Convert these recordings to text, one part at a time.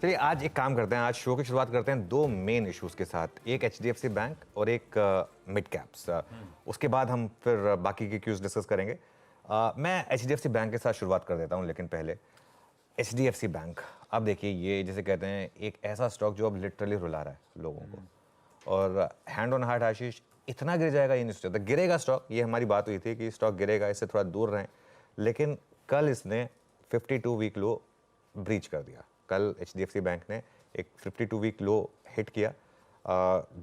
चलिए आज एक काम करते हैं, आज शो की शुरुआत करते हैं दो मेन इश्यूज के साथ, एक एचडीएफसी बैंक और एक मिड कैप्स। उसके बाद हम फिर बाकी के क्यूज डिस्कस करेंगे। मैं एचडीएफसी बैंक के साथ शुरुआत कर देता हूं, लेकिन पहले एचडीएफसी बैंक, अब देखिए ये जैसे कहते हैं एक ऐसा स्टॉक जो अब लिटरली रुला रहा है लोगों को। और हैंड ऑन हार्ट आशीष, इतना गिर जाएगा ये नहीं सोचा था। गिरेगा स्टॉक, ये हमारी बात हुई थी कि स्टॉक गिरेगा, इससे थोड़ा दूर रहें, लेकिन कल इसने 52 वीक लो ब्रीच कर दिया। कल एचडीएफसी बैंक ने एक 52 वीक लो हिट किया,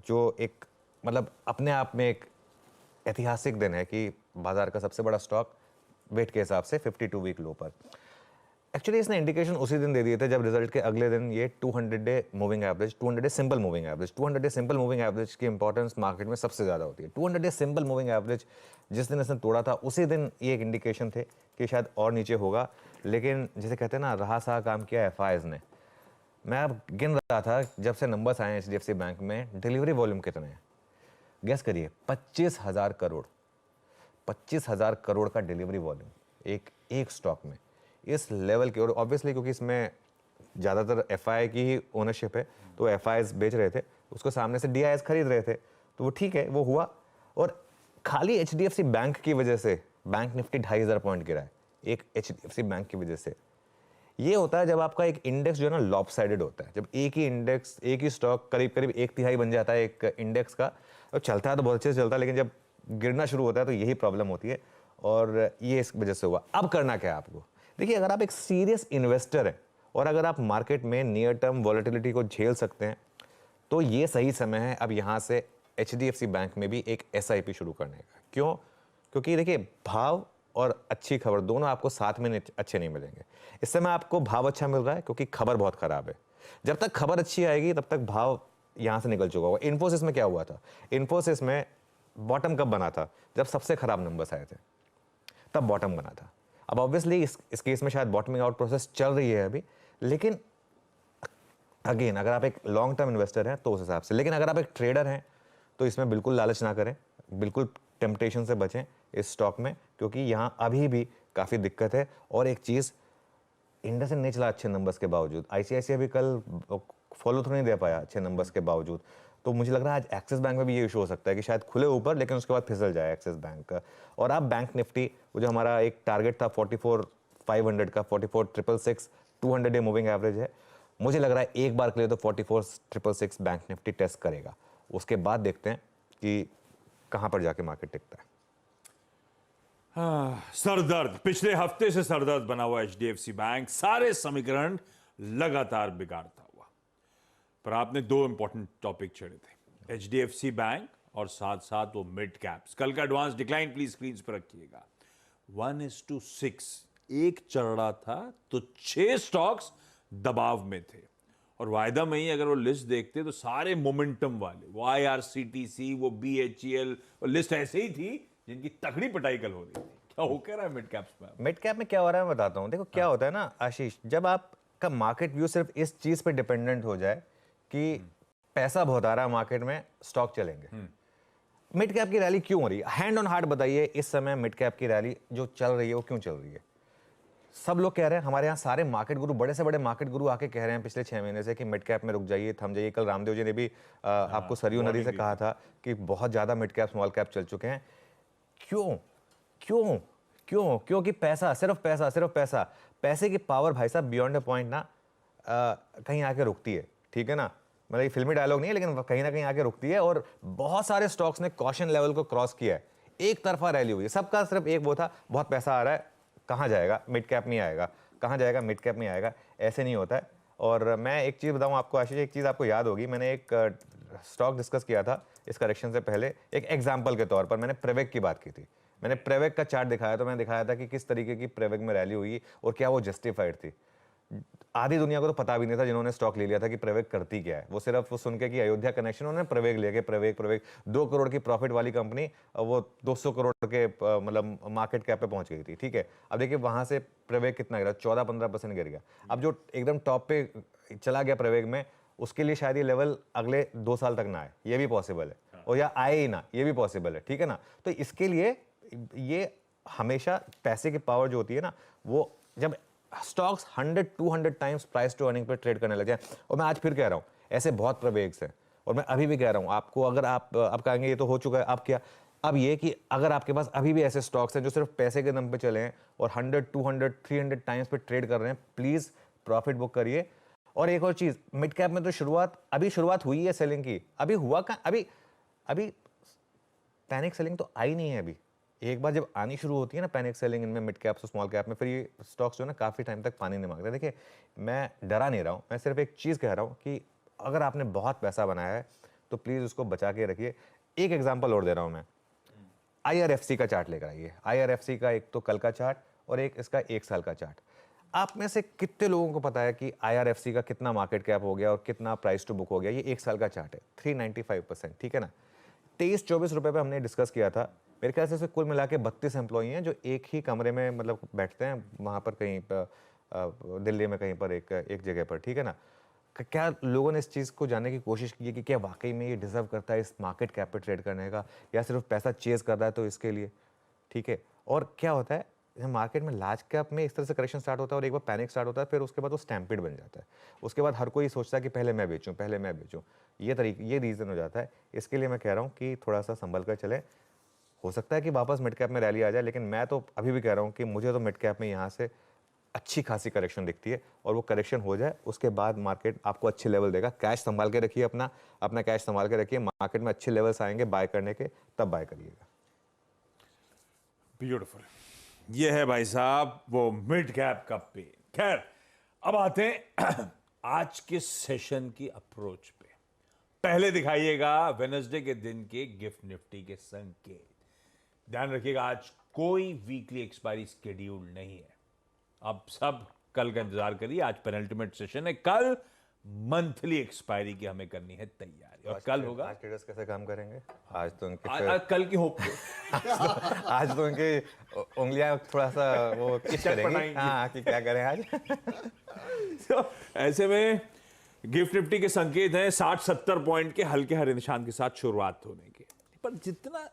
जो एक मतलब अपने आप में एक ऐतिहासिक दिन है कि बाजार का सबसे बड़ा स्टॉक वेट के हिसाब से 52 वीक लो पर। एक्चुअली इसने इंडिकेशन उसी दिन दे दिए थे जब रिजल्ट के अगले दिन ये 200 day moving average, 200 day simple moving average, 200 day simple moving average की इंपॉर्टेंस मार्केट में सबसे ज़्यादा होती है। 200 डे सिंपल मूविंग एवरेज जिस दिन इसने तोड़ा था उसी दिन ये एक इंडिकेशन थे कि शायद और नीचे होगा, लेकिन जैसे कहते हैं ना, रहा सा काम किया एफआईज ने। मैं अब गिन रहा था जब से नंबर्स आए एचडीएफसी बैंक में, डिलीवरी वॉल्यूम कितने हैं गेस करिए? 25,000 करोड़। 25,000 करोड़ का डिलीवरी वॉल्यूम एक स्टॉक में, इस लेवल की। और ऑब्वियसली क्योंकि इसमें ज़्यादातर एफआई की ही ओनरशिप है, तो एफआईज बेच रहे थे, उसको सामने से डीआईएस खरीद रहे थे, तो वो ठीक है, वो हुआ। और खाली एचडीएफसी बैंक की वजह से बैंक निफ्टी 2,500 पॉइंट गिरा है, एक एचडीएफसी बैंक की वजह से। ये होता है जब आपका एक इंडेक्स जो है ना लॉपसाइडेड होता है, जब एक ही इंडेक्स, एक ही स्टॉक करीब करीब एक तिहाई बन जाता है एक इंडेक्स का, और चलता है तो बहुत अच्छे से चलता है, लेकिन जब गिरना शुरू होता है तो यही प्रॉब्लम होती है, और ये इस वजह से हुआ। अब करना क्या है आपको? देखिए, अगर आप एक सीरियस इन्वेस्टर हैं और अगर आप मार्केट में नियर टर्म वॉलेटिलिटी को झेल सकते हैं, तो ये सही समय है अब यहाँ से एचडीएफसी बैंक में भी एक एसआईपी शुरू करने का। क्यों? क्योंकि देखिए, भाव और अच्छी खबर दोनों आपको साथ में अच्छे नहीं मिलेंगे। इस समय आपको भाव अच्छा मिल रहा है क्योंकि खबर बहुत खराब है। जब तक खबर अच्छी आएगी तब तक भाव यहाँ से निकल चुका होगा। इन्फोसिस में क्या हुआ था? इन्फोसिस में बॉटम कब बना था? जब सबसे खराब नंबर्स आए थे, तब बॉटम बना था। अब ऑब्वियसली इस केस में शायद बॉटमिंग आउट प्रोसेस चल रही है अभी, लेकिन अगेन अगर आप एक लॉन्ग टर्म इन्वेस्टर हैं तो उस हिसाब से, लेकिन अगर आप एक ट्रेडर हैं तो इसमें बिल्कुल लालच ना करें, बिल्कुल टेम्पटेशन से बचें इस स्टॉक में, क्योंकि यहाँ अभी भी काफ़ी दिक्कत है। और एक चीज़, इंडसइंड नहीं चला अच्छे नंबर्स के बावजूद, आईसीआईसीआई भी कल फॉलो थ्रू नहीं दे पाया अच्छे नंबर्स के बावजूद, तो मुझे लग रहा है आज एक्सिस बैंक में भी ये इशू हो सकता है कि शायद खुले ऊपर लेकिन उसके बाद फिसल जाए एक्सिस बैंक का। और आप बैंक निफ्टी, वो जो हमारा एक टारगेट था 44,500 का, 44,666, 200 डे मूविंग एवरेज है, मुझे लग रहा है एक बार के लिए तो 44,666 बैंक निफ्टी टेस्ट करेगा। उसके बाद देखते हैं कि कहां पर जाके मार्केट टिकता है। सरदर्द, पिछले हफ्ते से सरदर्द बना हुआ एचडीएफसी बैंक, सारे समीकरण लगातार बिगाड़ता हुआ। पर आपने दो इंपॉर्टेंट टॉपिक छेड़े थे, एचडीएफसी बैंक और साथ साथ वो मिड कैप्स। कल का एडवांस डिक्लाइन प्लीज स्क्रीन पर रखिएगा, 1:6 एक चढ़ रहा था तो 6 स्टॉक्स दबाव में थे। और वायदा में ही अगर वो लिस्ट देखते तो सारे मोमेंटम वाले, वो आईआरसीटीसी, वो बीएचईएल, और लिस्ट ऐसे ही थी जिनकी तगड़ी पिटाई कल हो रही थी। क्या हो कह रहा है मिड कैप्स में? मिड कैप में क्या हो रहा है मैं बताता हूं। देखो क्या होता है ना आशीष, जब आपका मार्केट व्यू सिर्फ इस चीज पे डिपेंडेंट हो जाए कि पैसा बहुत आ रहा है मार्केट में, स्टॉक चलेंगे। मिड कैप की रैली क्यों हो रही है? हैंड ऑन हार्ट बताइए, इस समय मिड कैप की रैली जो चल रही है वो क्यों चल रही है? सब लोग कह रहे हैं, हमारे यहाँ सारे मार्केट गुरु, बड़े से बड़े मार्केट गुरु आके कह रहे हैं पिछले 6 महीने से कि मिड कैप में रुक जाइए, थम जाइए। कल रामदेव जी ने भी आपको सरयू नदी से कहा था कि बहुत ज्यादा मिड कैप स्मॉल कैप चल चुके हैं। क्यों क्यों क्यों? क्योंकि पैसा, सिर्फ पैसा, सिर्फ पैसा। पैसे की पावर भाई साहब बियॉन्ड अ पॉइंट ना कहीं आके रुकती है, ठीक है ना? मतलब ये फिल्मी डायलॉग नहीं है, लेकिन कहीं ना कहीं आके रुकती है। और बहुत सारे स्टॉक्स ने कॉशन लेवल को क्रॉस किया है, एक तरफा रैली हुई है। सबका सिर्फ एक वो था, बहुत पैसा आ रहा है, कहाँ जाएगा? मिड कैप में आएगा। कहाँ जाएगा? मिड कैप में आएगा। ऐसे नहीं होता है। और मैं एक चीज़ बताऊँ आपको आशीष, एक चीज़ आपको याद होगी, मैंने एक स्टॉक डिस्कस किया था इस करेक्शन से पहले, एक एग्जाम्पल के तौर पर मैंने प्रेवेक की बात की थी। मैंने प्रेवेक का चार्ट दिखाया, तो मैंने दिखाया था कि किस तरीके की प्रेवेक में रैली हुई और क्या वो जस्टिफाइड थी। आधी दुनिया को तो पता भी नहीं था जिन्होंने स्टॉक ले लिया था कि प्रेवेक करती क्या है। वो सिर्फ वो सुन के कि अयोध्या कनेक्शन, उन्होंने प्रेवेक लेके प्रेवेक 2 करोड़ की प्रॉफिट वाली कंपनी, वो 200 करोड़ के मतलब मार्केट कैप पे पहुंच गई थी, ठीक है। अब देखिए वहां से प्रेवेक कितना गिरा, 14-15% गिर गया। अब जो एकदम टॉप पे चला गया प्रेवेक में, उसके लिए शायद ये लेवल अगले 2 साल तक ना आए, ये भी पॉसिबल है, और या आए ही ना, ये भी पॉसिबल है, ठीक है ना। तो इसके लिए ये हमेशा पैसे की पावर जो होती है ना, वो जब stocks 100-200 times price to earning पे ट्रेड करने लगे हैं। और मैं आज फिर कह रहा हूँ, ऐसे बहुत प्रवेग्स हैं, और मैं अभी भी कह रहा हूँ आपको, अगर आप कहेंगे ये तो हो चुका है, अब क्या, अब ये कि अगर आपके पास अभी भी ऐसे स्टॉक्स हैं जो सिर्फ पैसे के दम पे चले हैं और 100-200-300 टाइम्स पे ट्रेड कर रहे हैं, प्लीज प्रॉफिट बुक करिए। और एक और चीज, मिड कैप में तो शुरुआत हुई है सेलिंग की, अभी हुआ कहाँ, अभी पैनिक सेलिंग तो आई नहीं है अभी। एक बार जब आनी शुरू होती है ना पैनिक सेलिंग इनमें, मिड कैप्स और स्मॉल कैप में, फिर ये स्टॉक्स जो है ना काफ़ी टाइम तक पानी नहीं मांगते। देखिए, मैं डरा नहीं रहा हूँ, मैं सिर्फ एक चीज़ कह रहा हूँ कि अगर आपने बहुत पैसा बनाया है तो प्लीज़ उसको बचा के रखिए। एक एग्जाम्पल और दे रहा हूँ मैं, IRFC का चार्ट लेकर आइए। IRFC का एक तो कल का चार्ट और एक इसका 1 साल का चार्ट। आप में से कितने लोगों को पता है कि IRFC का कितना मार्केट कैप हो गया और कितना प्राइस टू बुक हो गया? ये 1 साल का चार्ट है, 395%, ठीक है ना। 23-24 रुपए पे हमने डिस्कस किया था। मेरे ख्याल से इसमें कुल मिला के 32 एम्प्लॉई हैं जो एक ही कमरे में मतलब बैठते हैं वहाँ पर कहीं पर दिल्ली में कहीं पर एक जगह पर, ठीक है ना। क्या लोगों ने इस चीज़ को जानने की कोशिश की है कि क्या वाकई में ये डिजर्व करता है इस मार्केट कैप पे ट्रेड करने का, या सिर्फ पैसा चेज कर रहा है तो इसके लिए, ठीक है। और क्या होता है मार्केट में, लार्ज कैप में इस तरह से करेक्शन स्टार्ट होता है और एक बार पैनिक स्टार्ट होता है, फिर उसके बाद वो स्टैम्पिड बन जाता है। उसके बाद हर कोई सोचता है कि पहले मैं बेचूं। ये रीज़न हो जाता है। इसके लिए मैं कह रहा हूँ कि थोड़ा सा संभल कर चले। हो सकता है कि वापस मिड कैप में रैली आ जाए, लेकिन मैं तो अभी भी कह रहा हूँ कि मुझे तो मिड कैप में यहाँ से अच्छी खासी करेक्शन दिखती है, और वो करेक्शन हो जाए उसके बाद मार्केट आपको अच्छे लेवल देगा। कैश संभाल के रखिए, अपना कैश संभाल के रखिए। मार्केट में अच्छे लेवल्स आएंगे बाय करने के, तब बाय करिएगा। ब्यूटीफुल। ये है भाई साहब वो मिड कैप का पे। खैर, अब आते हैं आज के सेशन की अप्रोच पे। पहले दिखाइएगा वेडनेसडे के दिन के गिफ्ट निफ्टी के संकेत। ध्यान रखिएगा, आज कोई वीकली एक्सपायरी शेड्यूल नहीं है। अब सब कल का इंतजार करिए, आज पेनल्टीमेट सेशन है, कल मंथली एक्सपायरी की हमें करनी है तैयारी, और कल होगा। आज ट्रेडर्स कैसे काम करेंगे? आज तो उनके आज कल की होप आज तो उनकी उंगलियां थोड़ा सा वो किस करेंगी, हाँ, कि क्या करें आज। तो ऐसे में गिफ्ट निफ्टी के संकेत हैं 60-70 पॉइंट के हल्के हरे निशान के साथ शुरुआत होने के। पर जितना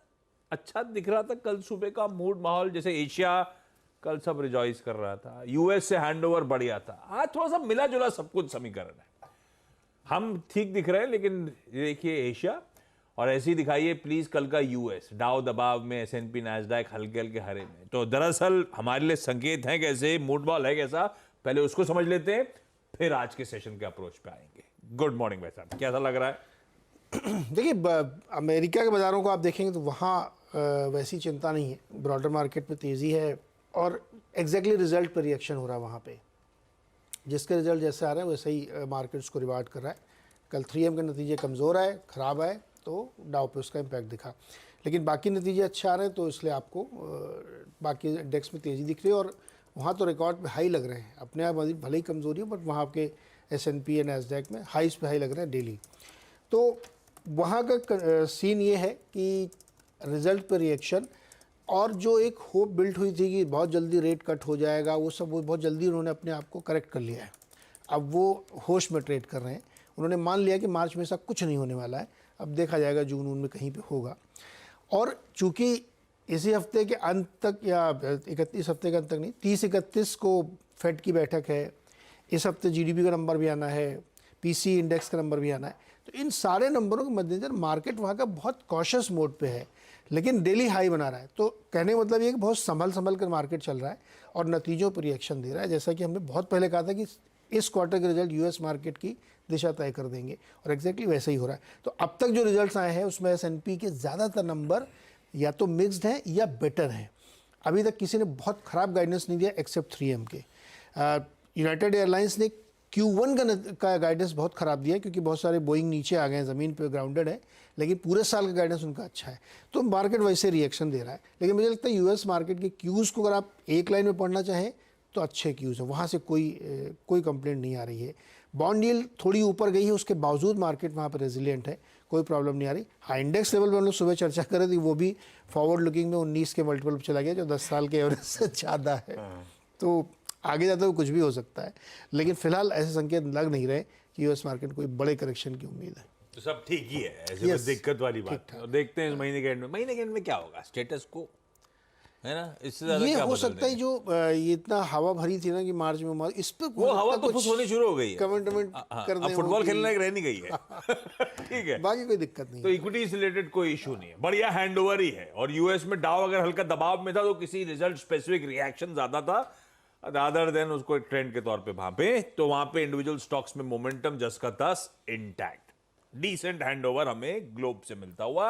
अच्छा दिख रहा था कल सुबह का मूड माहौल, जैसे एशिया कल सब रिजॉइस कर रहा था, यूएस से हैंडओवर बढ़िया था, आज थोड़ा सा मिला जुला सब कुछ समीकरण है। हम ठीक दिख रहे हैं, लेकिन देखिए एशिया, और ऐसे ही दिखाइए प्लीज कल का यूएस। डाउ दबाव में, S&P नैस्डैक हल्के हल्के हरे में। तो दरअसल हमारे लिए संकेत हैं कैसे, मूड बॉल है कैसा, पहले उसको समझ लेते हैं, फिर आज के सेशन के अप्रोच पे आएंगे। गुड मॉर्निंग भाई साहब, कैसा लग रहा है? देखिए, अमेरिका के बाज़ारों को आप देखेंगे तो वहाँ वैसी चिंता नहीं है, ब्रॉडर मार्केट में तेज़ी है, और एग्जैक्टली रिजल्ट पर रिएक्शन हो रहा है वहाँ पे। जिसके रिजल्ट जैसे आ रहे हैं वैसे ही मार्केट उसको रिवार्ड कर रहा है। कल 3M के नतीजे कमज़ोर आए, ख़राब आए, तो डाउ पे उसका इम्पैक्ट दिखा, लेकिन बाकी नतीजे अच्छे आ रहे हैं, तो इसलिए आपको बाकी इंडेक्स में तेज़ी दिख रही है। और वहाँ तो रिकॉर्ड पे हाई लग रहे हैं, अपने आप भले ही कमज़ोरी है, बट वहाँ आपके S&P या नैस्डैक में हाइस पे हाई लग रहे हैं डेली। तो वहाँ का सीन ये है कि रिज़ल्ट पर रिएक्शन, और जो एक होप बिल्ट हुई थी कि बहुत जल्दी रेट कट हो जाएगा, वो बहुत जल्दी उन्होंने अपने आप को करेक्ट कर लिया है। अब वो होश में ट्रेड कर रहे हैं। उन्होंने मान लिया कि मार्च में ऐसा कुछ नहीं होने वाला है, अब देखा जाएगा जून में कहीं पे होगा। और चूंकि इसी हफ्ते के अंत तक, या 31 हफ्ते के अंत तक नहीं, 30-31 को फेड की बैठक है, इस हफ्ते GDP का नंबर भी आना है, PC इंडेक्स का नंबर भी आना है, तो इन सारे नंबरों के मद्देनजर मार्केट वहाँ का बहुत कॉशियस मोड पे है, लेकिन डेली हाई बना रहा है। तो कहने का मतलब ये कि बहुत संभल कर मार्केट चल रहा है और नतीजों पर रिएक्शन दे रहा है। जैसा कि हमने बहुत पहले कहा था कि इस क्वार्टर के रिजल्ट US मार्केट की दिशा तय कर देंगे, और एग्जैक्टली वैसे ही हो रहा है। तो अब तक जो रिजल्ट्स आए हैं उसमें S&P के ज़्यादातर नंबर या तो मिक्स्ड हैं या बेटर हैं। अभी तक किसी ने बहुत ख़राब गाइडेंस नहीं दिया एक्सेप्ट 3M के। यूनाइटेड एयरलाइंस ने Q1 का गाइडेंस बहुत ख़राब दिया, क्योंकि बहुत सारे बोइंग नीचे आ गए हैं, ज़मीन पे ग्राउंडेड है, लेकिन पूरे साल का गाइडेंस उनका अच्छा है। तो मार्केट वैसे रिएक्शन दे रहा है। लेकिन मुझे लगता है US मार्केट के क्यूज़ को अगर आप एक लाइन में पढ़ना चाहें तो अच्छे क्यूज़ है, वहाँ से कोई कंप्लेंट नहीं आ रही है। बॉन्ड यील्ड थोड़ी ऊपर गई है, उसके बावजूद मार्केट वहाँ पर रेजिलियंट है, कोई प्रॉब्लम नहीं आ रही। हाँ, इंडेक्स लेवल पर हम लोग सुबह चर्चा कर रहे थे, वो भी फॉरवर्ड लुकिंग में 19 के मल्टीपल पर चला गया, जो 10 साल के एवरेज से ज़्यादा है। तो आगे जाते हुए कुछ भी हो सकता है, लेकिन फिलहाल ऐसे संकेत लग नहीं रहे कि US मार्केट कोई बड़े करेक्शन की उम्मीद है। तो सब ठीक ही है, ऐसे yes, दिक्कत वाली बात है। और देखते हैं इस महीने के एंड में क्या होगा स्टेटस को। है ना, इससे ज्यादा ये क्या हो बदल सकता है देंगे? जो ये इतना हवा भरी थी ना कि मार्च में इस पे वो हवा तो फुस होनी शुरू हो गई है। कमेंटमेंट कर अब दें फुटबॉल कि खेलने रह नहीं गई है। ठीक है, बाकी कोई दिक्कत नहीं तो है। इक्विटी से रिलेटेड कोई इशू नहीं है, बढ़िया हैंडओवर ही है। और यूएस में डाउ अगर हल्का दबाव में था तो किसी रिजल्ट स्पेसिफिक रिएक्शन ज्यादा था अदर देन उसको एक ट्रेंड के तौर पे भापे, तो वहां पे इंडिविजुअल स्टॉक्स में मोमेंटम जस का तस इंटैक्ट, डिसेंट हैंडओवर हमें ग्लोब से मिलता हुआ।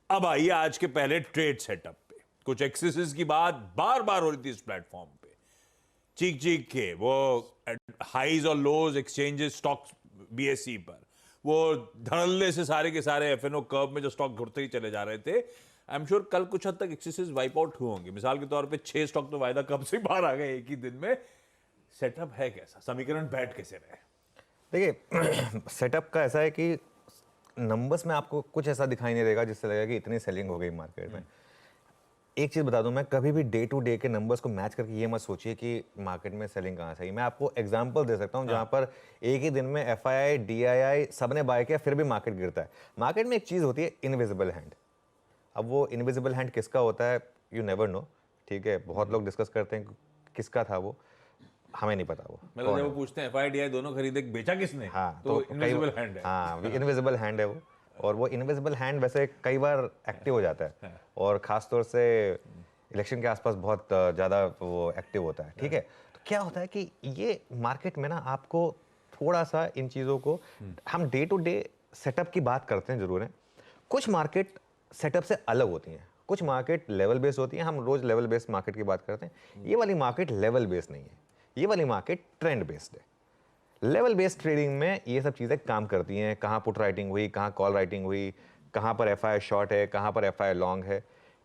अब आइए आज के पहले ट्रेड सेटअप पे। कुछ एक्सेसेस की बात बार बार हो रही थी इस प्लेटफॉर्म पे, चीख चीख के, वो हाईज और लोज एक्सचेंजेस स्टॉक बीएसई पर, वो धड़ल्ले से सारे के सारे एफएनओ कर्व में जो स्टॉक घुटते ही चले जा रहे थे। आई एम श्योर कल कुछ हद तक एक्सेसेस वाइप आउट हुए होंगे। मिसाल के तौर पे 6 स्टॉक तो वायदा कब से बाहर आ गए एक ही दिन में। सेटअप है कैसा, समीकरण बैठ कैसे रहे? देखिए सेटअप का ऐसा है कि नंबर्स में आपको कुछ ऐसा दिखाई नहीं देगा जिससे लगेगा कि इतनी सेलिंग हो गई मार्केट में। एक चीज़ बता दूं, मैं कभी भी डे टू डे के नंबर्स को मैच करके ये मत सोचिए कि मार्केट में सेलिंग कहाँ से आई। मैं आपको एग्जांपल दे सकता हूँ जहाँ पर एक ही दिन में एफआईआई डीआईआई सबने बाय किया फिर भी मार्केट गिरता है। मार्केट में एक चीज़ होती है इनविजिबल हैंड। अब वो इनविजिबल हैंड किसका होता है यू नेवर नो, ठीक है। बहुत लोग डिस्कस करते हैं किसका था वो, हमें नहीं पता वो मतलब कौन जब है। वो पूछते हैं एफआईडीआई दोनों खरीदे, बेचा किसने, हाँ तो कई इनविजिबल हैंड है। हाँ इनविजिबल हैंड है वो। और वो इनविजिबल हैंड वैसे कई बार एक्टिव हो जाता है और खास तौर से इलेक्शन के आसपास बहुत ज़्यादा वो एक्टिव होता है, ठीक है। तो क्या होता है कि ये मार्केट में ना आपको थोड़ा सा इन चीज़ों को, हम डे टू डे सेटअप की बात करते हैं ज़रूर है, कुछ मार्केट सेटअप से अलग होती हैं, कुछ मार्केट लेवल बेस्ड होती हैं। हम रोज लेवल बेस्ड मार्केट की बात करते हैं, ये वाली मार्केट लेवल बेस्ड नहीं है, ये वाली मार्केट ट्रेंड बेस्ड है। लेवल बेस्ड ट्रेडिंग में ये सब चीज़ें काम करती हैं, कहाँ पुट राइटिंग हुई, कहाँ कॉल राइटिंग हुई, कहाँ पर एफआई शॉर्ट है, कहाँ पर एफआई लॉन्ग है।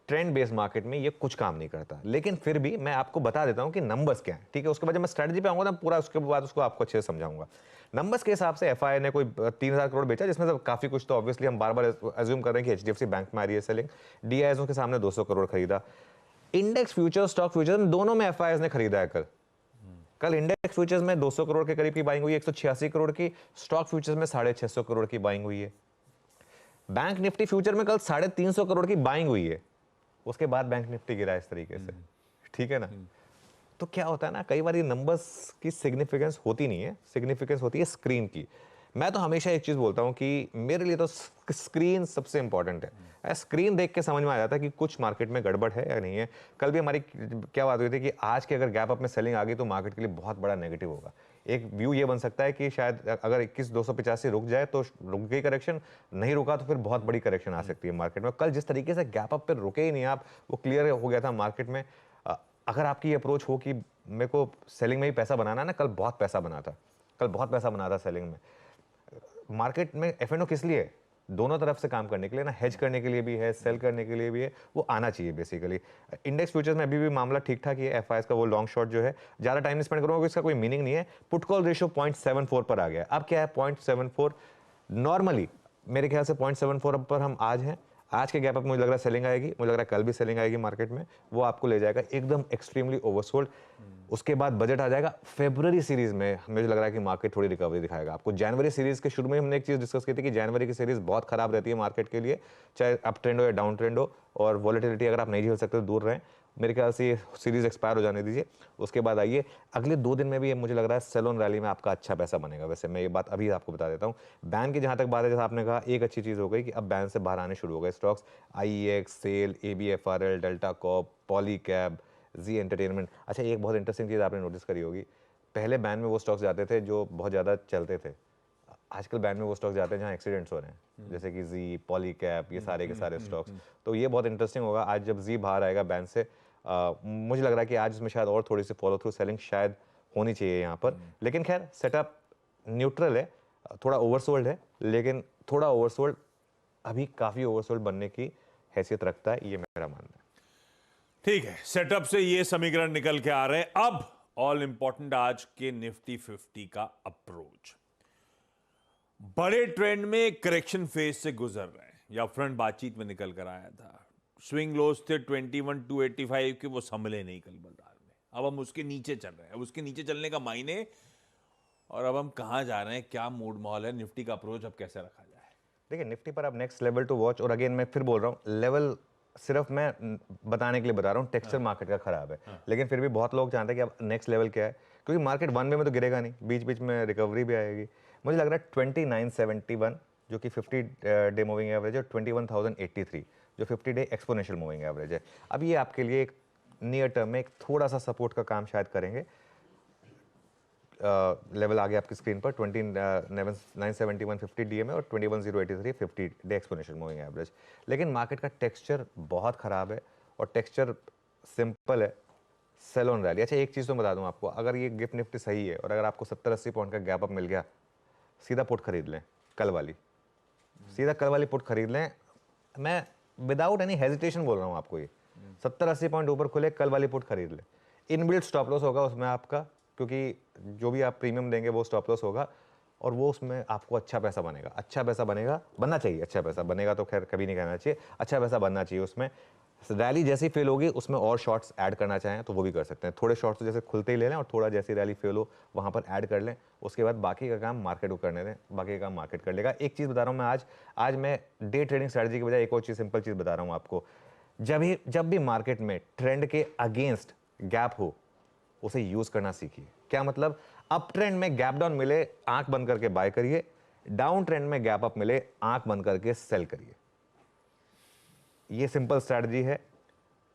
ट्रेंड बेस्ड मार्केट में ये कुछ काम नहीं करता, लेकिन फिर भी मैं आपको बता देता हूँ कि नंबर्स क्या हैं, ठीक है। उसके बाद जब मैं स्ट्रेटजी पे आऊँगा ना पूरा, उसके बाद उसको आपको अच्छे से समझाऊंगा। नंबर्स के हिसाब से एफआई ने कोई 3,000 करोड़ बेचा, जिसमें से काफ़ी कुछ तो ऑब्वियसली हम बार बार एज्यूम कर रहे हैं कि एचडीएफसी बैंक में आ रही है सेलिंग। डीआईएसओ के सामने 200 करोड़ खरीदा। इंडेक्स फ्यूचर स्टॉक फ्यूचर में दोनों में एफआई ने खरीदा है। कल इंडेक्स फ्यूचर्स में 200 करोड़ के करीब की बाइंग हुई है, 186 करोड़ की। स्टॉक फ्यूचर्स में 650 करोड़ की बाइंग हुई है। बैंक निफ्टी फ्यूचर में कल 350 करोड़ की बाइंग हुई है। उसके बाद बैंक निफ्टी गिरा इस तरीके से, ठीक है ना। तो क्या होता है ना, कई बार ये नंबर्स की सिग्निफिकेंस होती नहीं है, सिग्निफिकेंस होती है स्क्रीन की। मैं तो हमेशा एक चीज बोलता हूं कि मेरे लिए तो स्क्रीन सबसे इंपॉर्टेंट है। स्क्रीन देख के समझ में आ जाता है कि कुछ मार्केट में गड़बड़ है या नहीं है। कल भी हमारी क्या बात हुई थी कि आज की अगर गैप अप में सेलिंग आ गई तो मार्केट के लिए बहुत बड़ा नेगेटिव होगा। एक व्यू ये बन सकता है कि शायद अगर 21,285 रुक जाए तो रुक गई करेक्शन, नहीं रुका तो फिर बहुत बड़ी करेक्शन आ सकती है मार्केट में। कल जिस तरीके से गैप अप पे रुके ही नहीं आप, वो क्लियर हो गया था मार्केट में। अगर आपकी अप्रोच हो कि मेरे को सेलिंग में ही पैसा बनाना है ना, कल बहुत पैसा बना था, कल बहुत पैसा बना था सेलिंग में। मार्केट में एफएनओ किस लिए है? दोनों तरफ से काम करने के लिए ना, हेज करने के लिए भी है, सेल करने के लिए भी है, वो आना चाहिए बेसिकली। इंडेक्स फ्यूचर्स में अभी भी मामला ठीक ठाक ही है। एफआईएस का वो लॉन्ग शॉट जो है, ज़्यादा टाइम नहीं स्पेंड करूँगा, इसका कोई मीनिंग नहीं है। पुट कॉल रेशियो 0.74 पर आ गया। अब क्या है 0.74, नॉर्मली मेरे ख्याल से 0.74 पर हम आज हैं। आज के गैप अप मुझे लग रहा है सेलिंग आएगी, मुझे लग रहा है कल भी सेलिंग आएगी मार्केट में, वो आपको ले जाएगा एकदम एक्सट्रीमली ओवरसोल्ड। उसके बाद बजट आ जाएगा फेब्रुअरी सीरीज में, मुझे लग रहा है कि मार्केट थोड़ी रिकवरी दिखाएगा आपको। जनवरी सीरीज के शुरू में हमने एक चीज डिस्कस की थी कि जनवरी की सीरीज बहुत खराब रहती है मार्केट के लिए, चाहे अप ट्रेंड हो या डाउन ट्रेंड हो, और वॉलेटिलिटी अगर आप नहीं झेल सकते तो दूर रहें। मेरे ख्याल से ये सीरीज एक्सपायर हो जाने दीजिए, उसके बाद आइए। अगले 2 दिन में भी मुझे लग रहा है सेल ऑन रैली में आपका अच्छा पैसा बनेगा। वैसे मैं ये बात अभी आपको बता देता हूँ। बैन की जहाँ तक बात है, जैसा आपने कहा, एक अच्छी चीज़ हो गई कि अब बैन से बाहर आने शुरू हो गए stocks. IEX, SAIL, ABFRL, Delta Corp, Polycab, Zee entertainment. अच्छा, एक बहुत इंटरेस्टिंग चीज़ आपने नोटिस करी होगी, पहले बैन में वो स्टॉक्स जाते थे जो बहुत ज़्यादा चलते थे। आजकल बैन में वो स्टॉक्स जाते हैं जहाँ एक्सीडेंट्स हो रहे हैं, जैसे कि जी, पॉलीकैब, ये सारे के सारे स्टॉक्स। तो ये बहुत इंटरेस्टिंग होगा आज जब जी बाहर आएगा बैन से। मुझे लग रहा है कि आज इसमें शायद और थोड़ी सी फॉलो थ्रू सेलिंग शायद होनी चाहिए यहाँ पर। लेकिन खैर सेटअप न्यूट्रल है, थोड़ा ओवरसोल्ड है, लेकिन थोड़ा ओवरसोल्ड अभी काफ़ी ओवरसोल्ड बनने की हैसियत रखता है, ये मेरा मानना है। ठीक है, सेटअप से ये समीकरण निकल के आ रहे हैं। अब ऑल इंपॉर्टेंट आज के निफ्टी 50 का अप्रोच। बड़े ट्रेंड में करेक्शन फेज से गुजर रहे हैं, या फ्रंट बातचीत में निकल कर आया था। स्विंग लोस थे 21,285 के, वो संभले नहीं कल बाजार में। अब हम उसके नीचे चल रहे हैं, अब उसके नीचे चलने का मायने, और अब हम कहां जा रहे हैं, क्या मूड माहौल है, निफ्टी का अप्रोच अब कैसे रखा जाए? देखिए निफ्टी पर अब नेक्स्ट लेवल टू वॉच। और अगेन मैं फिर बोल रहा हूँ, लेवल सिर्फ मैं बताने के लिए बता रहा हूँ, टेक्सचर मार्केट का खराब है, लेकिन फिर भी बहुत लोग जानते हैं कि अब नेक्स्ट लेवल क्या है, क्योंकि मार्केट वन वे में तो गिरेगा नहीं, बीच बीच में रिकवरी भी आएगी। मुझे लग रहा है 2971 जो कि 50 डे मूविंग एवरेज है, 21,083 जो 50 डे एक्सपोनेंशियल मूविंग एवरेज है। अब ये आपके लिए एक नियर टर्म में एक थोड़ा सा सपोर्ट का काम शायद करेंगे। लेवल आ गया आपकी स्क्रीन पर 2971 50 डीएमए और 21083 50 डे एक्सपोनेंशियल मूविंग एवरेज। लेकिन मार्केट का टेक्सचर बहुत ख़राब है और टेक्सचर सिंपल है, सेल ऑन रैली। अच्छा एक चीज़ तो बता दूं आपको, अगर ये गिफ्ट निफ्टी सही है और अगर आपको 70-80 पॉइंट का गैप अप मिल गया, सीधा पुट खरीद लें, कल वाली, सीधा कल वाली पुट खरीद लें। मैं विदाउट एनी हेजिटेशन बोल रहा हूँ आपको, ये 70-80 पॉइंट ऊपर खुले कल वाली पुट खरीद लें। इनबिल्ट स्टॉप लॉस होगा उसमें आपका, क्योंकि जो भी आप प्रीमियम देंगे वो स्टॉप लॉस होगा और वो उसमें आपको अच्छा पैसा बनेगा, अच्छा पैसा बनेगा, बनना चाहिए, अच्छा पैसा बनेगा तो खैर कभी नहीं कहना चाहिए, अच्छा पैसा बनना चाहिए उसमें। रैली जैसी फेल होगी उसमें और शॉर्ट्स ऐड करना चाहें तो वो भी कर सकते हैं, थोड़े शॉर्ट्स तो जैसे खुलते ही ले लें और थोड़ा जैसी रैली फेल हो वहाँ पर ऐड कर लें, उसके बाद बाकी का काम मार्केट को करने दें, बाकी का काम मार्केट कर लेगा। एक चीज़ बता रहा हूँ मैं, आज मैं डे ट्रेडिंग स्ट्रैटेजी की बजाय एक और चीज़, सिंपल चीज़ बता रहा हूँ आपको। जब भी मार्केट में ट्रेंड के अगेंस्ट गैप हो उसे यूज करना सीखिए। क्या मतलब, अप ट्रेंड में गैप डाउन मिले आंख बंद करके बाय करिए, डाउन ट्रेंड में गैप अप मिले आंख बंद करके सेल करिए। ये सिंपल स्ट्रैटेजी है।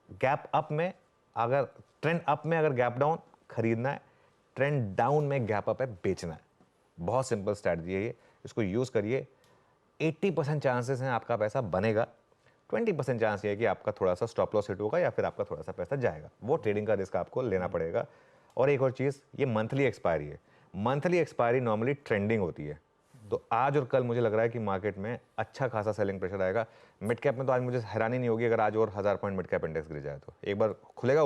गैप अप में अगर ट्रेंड अप में अगर गैप डाउन खरीदना है, ट्रेंड डाउन में गैप अप है बेचना है। बहुत सिंपल स्ट्रैटेजी है ये, इसको यूज करिए। 80% चांसेस हैं आपका पैसा बनेगा, 20% चांस ये है कि आपका थोड़ा सा स्टॉप लॉस हिट होगा या फिर आपका थोड़ा सा पैसा जाएगा। वो ट्रेडिंग का रिस्क आपको लेना पड़ेगा। और एक और चीज़, ये मंथली एक्सपायरी है, मंथली एक्सपायरी नॉर्मली ट्रेंडिंग होती है, तो आज और कल मुझे लग रहा है कि मार्केट में अच्छा खासा सेलिंग प्रेशर आएगा। मिड कैप में तो आज मुझे हैरानी नहीं होगी अगर आज और 1000 पॉइंट मिड कैप इंडेक्स गिर जाए तो। एक बार खुलेगा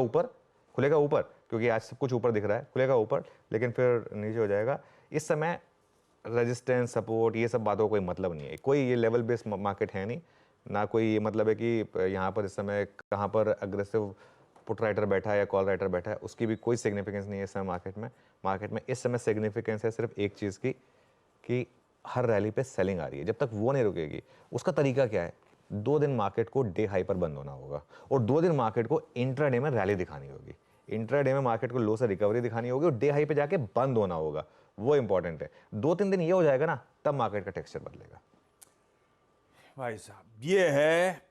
ऊपर क्योंकि आज सब कुछ ऊपर दिख रहा है, खुलेगा ऊपर लेकिन फिर नीचे हो जाएगा। इस समय रेजिस्टेंस, सपोर्ट, ये सब बातों का कोई मतलब नहीं है, कोई ये लेवल बेस्ड मार्केट है नहीं, ना कोई ये मतलब है कि यहाँ पर इस समय कहाँ पर अग्रेसिव पुट राइटर बैठा है या कॉल राइटर बैठा है, उसकी भी कोई सिग्निफिकेंस नहीं है इस समय मार्केट में इस समय सिग्निफिकेंस है सिर्फ एक चीज़ की कि हर रैली पे सेलिंग आ रही है। जब तक वो नहीं रुकेगी, उसका तरीका क्या है, 2 दिन मार्केट को डे हाई पर बंद होना होगा और 2 दिन मार्केट को इंट्राडे में रैली दिखानी होगी, इंट्राडे में मार्केट को लो से रिकवरी दिखानी होगी और डे हाई पे जाके बंद होना होगा, वो इंपॉर्टेंट है। 2-3 दिन ये हो जाएगा ना, तब मार्केट का टेक्सचर बदलेगा। भाई साहब, ये है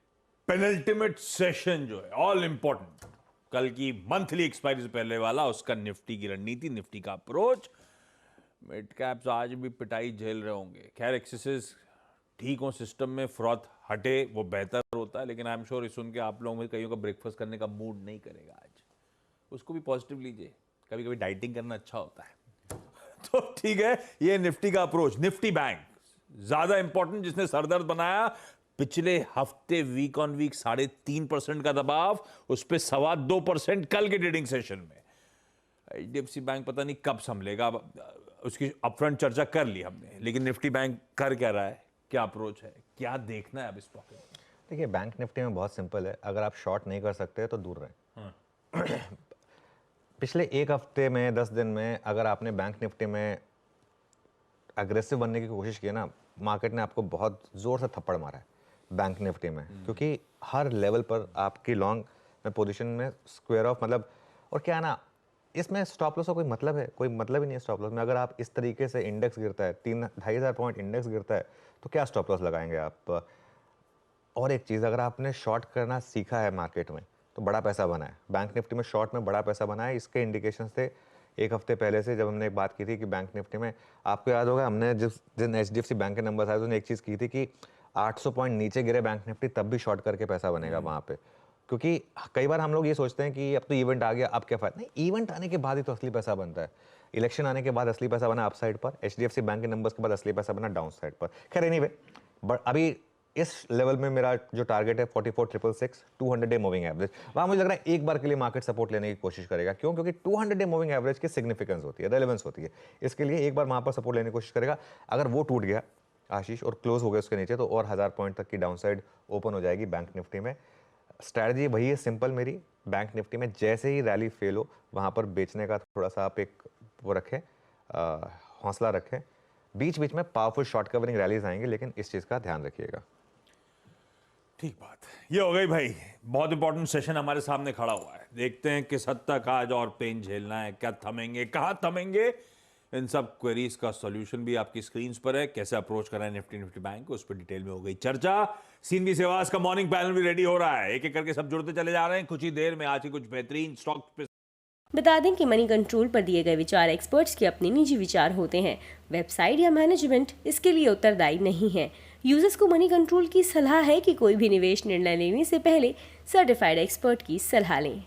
पेनल्टिमेट सेशन जो है ऑल इंपॉर्टेंट, कल की मंथली एक्सपायरी से पहले वाला, उसका निफ्टी की रणनीति, निफ्टी का अप्रोच। मिड कैप्स आज भी पिटाई झेल रहे होंगे, खैर एक्सेसेस ठीक हो सिस्टम में, फ्रॉथ हटे वो बेहतर होता है, लेकिन आई एम श्योर इस सुन के आप लोगों में कईयों का ब्रेकफास्ट करने का मूड नहीं करेगा आज, उसको भी पॉजिटिव लीजिए, कभी कभी डाइटिंग करना अच्छा होता है। तो ठीक है, ये निफ्टी का अप्रोच। निफ्टी बैंक ज्यादा इंपॉर्टेंट, जिसने सरदर्द बनाया पिछले हफ्ते वीक ऑन वीक 3.5% का दबाव, उस पर 2.25% कल के ट्रेडिंग सेशन में। एचडीएफसी बैंक पता नहीं कब संभलेगा, उसकी अपफ्रंट चर्चा कर ली हमने, लेकिन निफ्टी बैंक कर क्या रहा है, क्या अप्रोच है, क्या देखना है अब इस पॉकेट में? देखिए बैंक निफ्टी में बहुत सिंपल है, अगर आप शॉर्ट नहीं कर सकते तो दूर रहें। पिछले एक हफ्ते में 10 दिन में अगर आपने बैंक निफ्टी में अग्रेसिव बनने की कोशिश की ना, मार्केट ने आपको बहुत जोर से थप्पड़ मारा है बैंक निफ्टी में, क्योंकि हर लेवल पर आपकी लॉन्ग में पोजीशन में स्क्वायर ऑफ मतलब, और क्या है ना, इसमें स्टॉप लॉस का कोई मतलब है, कोई मतलब ही नहीं है स्टॉप लॉस में। अगर आप इस तरीके से इंडेक्स गिरता है, 3-2,500 पॉइंट इंडेक्स गिरता है, तो क्या स्टॉप लॉस लगाएंगे आप? और एक चीज़, अगर आपने शॉर्ट करना सीखा है मार्केट में तो बड़ा पैसा बना है, बैंक निफ्टी में शॉर्ट में बड़ा पैसा बना है। इसके इंडिकेशंस थे एक हफ्ते पहले से, जब हमने एक बात की थी कि बैंक निफ्टी में, आपको याद होगा हमने जिस दिन एचडीएफसी बैंक के नंबर आए तो एक चीज़ की थी कि 800 पॉइंट नीचे गिरे बैंक निफ्टी तब भी शॉर्ट करके पैसा बनेगा वहाँ पे, क्योंकि कई बार हम लोग ये सोचते हैं कि अब तो इवेंट आ गया, अब क्या फायदा। नहीं, इवेंट आने के बाद ही तो असली पैसा बनता है। इलेक्शन आने के बाद असली पैसा बना अप साइड पर, एचडीएफसी बैंक के नंबर्स के बाद असली पैसा बना डाउन साइड पर। खैर एनीवे, बट अभी इस लेवल में मेरा जो टारगेट है 44,666, 200 डे मूविंग एवरेज, वहाँ मुझे लग रहा है एक बार के लिए मार्केट सपोर्ट लेने की कोशिश करेगा। क्यों? क्योंकि 200 डे मूविंग एवरेज की सिग्निफिकेंस होती है, रेलेवेंस होती है, इसके लिए एक बार वहाँ पर सपोर्ट लेने की कोशिश करेगा। अगर वो टूट गया आशीष और क्लोज हो गया उसके नीचे, तो और 1000 पॉइंट तक की डाउन साइड ओपन हो जाएगी बैंक निफ्टी में। स्ट्रैटेजी वही है सिंपल मेरी, बैंक निफ्टी में जैसे ही रैली फेल हो वहाँ पर बेचने का थोड़ा सा आप एक वो रखें, हौसला रखें। बीच बीच में पावरफुल शॉर्ट कवरिंग रैलीज आएंगे, लेकिन इस चीज़ का ध्यान रखिएगा। ठीक बात, ये हो गई भाई। बहुत इंपॉर्टेंट सेशन हमारे सामने खड़ा हुआ है, देखते हैं किस हद तक आज और पेन झेलना है, क्या थमेंगे, कहाँ थमेंगे। इन सब क्वेरीज का सॉल्यूशन भी आपकी स्क्रीन पर है। कैसे अप्रोच करना है निफ्टी बैंक, उस पर डिटेल में हो गई चर्चा। सीनबी सेवास का मॉर्निंग पैनल भी रेडी हो रहा है, एक एक करके सब जुड़ते चले जा रहे हैं। कुछ ही देर में आज के कुछ बेहतरीन स्टॉक पे बता दें कि मनी कंट्रोल पर दिए गए विचार एक्सपर्ट्स के अपने निजी विचार होते हैं। वेबसाइट या मैनेजमेंट इसके लिए उत्तरदायी नहीं है। यूजर्स को मनी कंट्रोल की सलाह है कि कोई भी निवेश निर्णय लेने से पहले सर्टिफाइड एक्सपर्ट की सलाह लें।